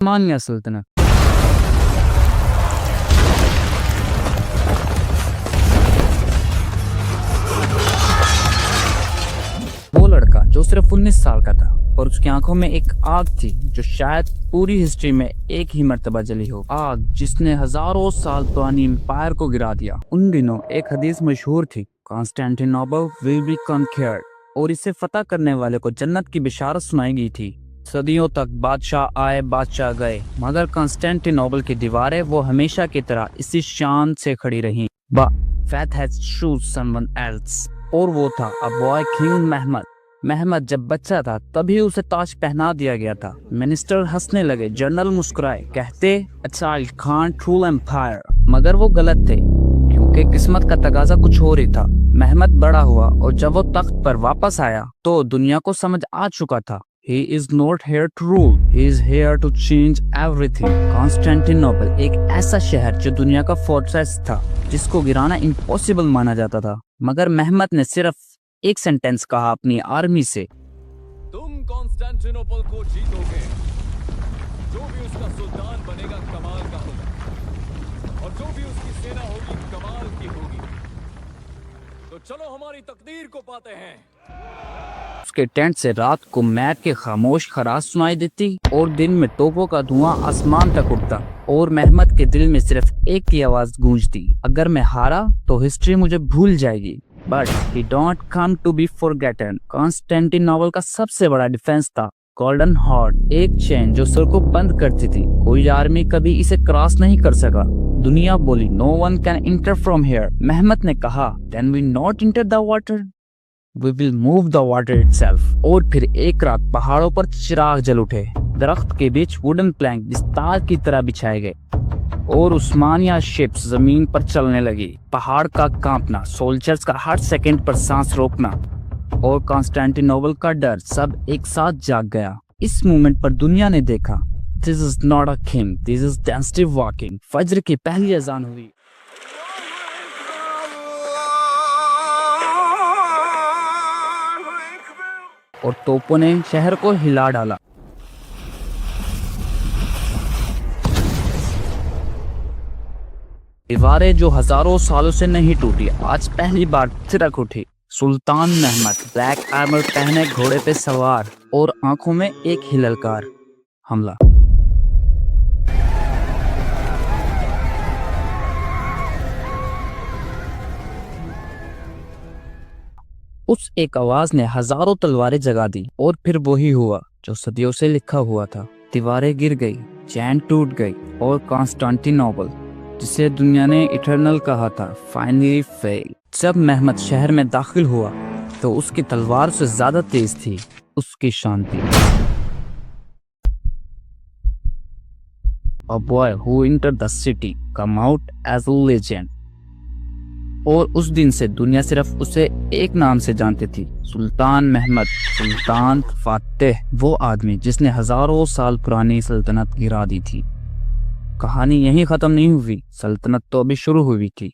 उस्मानिया सल्तनत। वो लड़का जो सिर्फ 19 साल का था और उसकी आंखों में एक आग थी जो शायद पूरी हिस्ट्री में एक ही मर्तबा जली हो, आग जिसने हजारों साल पुरानी एम्पायर को गिरा दिया। उन दिनों एक हदीस मशहूर थी, कॉन्स्टेंटिनोपल विल बी कॉन्क्वर्ड, और इसे फतह करने वाले को जन्नत की बिशारत सुनाई गई थी। सदियों तक बादशाह आए बादशाह गए, मगर कॉन्स्टेंटिनोपल की दीवारें वो हमेशा की तरह इसी शान से खड़ी रहीं। Faith has chosen someone else, और वो था a boy king Mehmed. Mehmed जब बच्चा था तभी उसे ताज पहना दिया गया था। मिनिस्टर हंसने लगे, जनरल मुस्कुराए, कहते a child can't rule empire, मगर वो गलत थे क्योंकि किस्मत का तकाजा कुछ और ही था। महमद बड़ा हुआ और जब वो तख्त पर वापस आया तो दुनिया को समझ आ चुका था, He is not here to rule, he is here to change everything. Constantinople एक ऐसा शहर जो दुनिया का फोर्ट्रेस था, जिसको गिराना इम्पॉसिबल माना जाता था, मगर महमद ने सिर्फ एक सेंटेंस कहा अपनी आर्मी से, तुम कॉन्स्टेंटिनोपल को जीतोगे। जो भी उसका सुल्तान बनेगा कमाल का होगा, और जो भी उसकी सेना होगी कमाल की होगी। तो चलो हमारी तकदीर को पाते हैं। उसके टेंट से रात को मैट के खामोश खराश सुनाई देती और दिन में तोपों का धुआं आसमान तक उठता, और महमद के दिल में सिर्फ एक ही आवाज गूंजती, अगर मैं हारा तो हिस्ट्री मुझे भूल जाएगी। But he don't come to be forgotten. Constantinople का सबसे बड़ा डिफेंस था गोल्डन हॉर्न, एक चेन जो सर को बंद करती थी। कोई आर्मी कभी इसे क्रॉस नहीं कर सका। दुनिया बोली no one can enter from here. Mahmad ने कहा can we not enter the water, We will move the water itself। और फिर एक रात पहाड़ों पर चिराग जल उठे, दरख्त के बीच वुडन प्लैंक विस्तार की तरह बिछाए गए, और उस्मानिया शिप्स जमीन पर चलने लगी। पहाड़ का कांपना, सोल्जर्स का हर सेकंड पर सांस रोकना, और कॉन्स्टेंटिनोपल का डर सब एक साथ जाग गया। इस मोमेंट पर दुनिया ने देखा, this is not a king, this is density walking. फज्र की पहली अजान हुई और तोपों ने शहर को हिला डाला। दीवारें जो हजारों सालों से नहीं टूटी, आज पहली बार थिरक उठी। सुल्तान महमद ब्लैक आर्मर पहने, घोड़े पे सवार, और आंखों में एक ही ललकार, हमला। उस एक आवाज ने हजारों तलवारें जगा दी, और फिर वही हुआ जो सदियों से लिखा हुआ था। दीवारें गिर गई, चैन टूट गई, और कॉन्स्टेंटिनोपल, जिसे दुनिया ने इटर्नल कहा था, फाइनली फेल। जब महमद शहर में दाखिल हुआ तो उसकी तलवार से ज्यादा तेज थी उसकी शांति। A boy who entered the city come out as a legend। और उस दिन से दुनिया सिर्फ उसे एक नाम से जानती थी, सुल्तान महमद, सुल्तान फातेह, वो आदमी जिसने हजारों साल पुरानी सल्तनत गिरा दी थी। कहानी यहीं खत्म नहीं हुई, सल्तनत तो अभी शुरू हुई थी।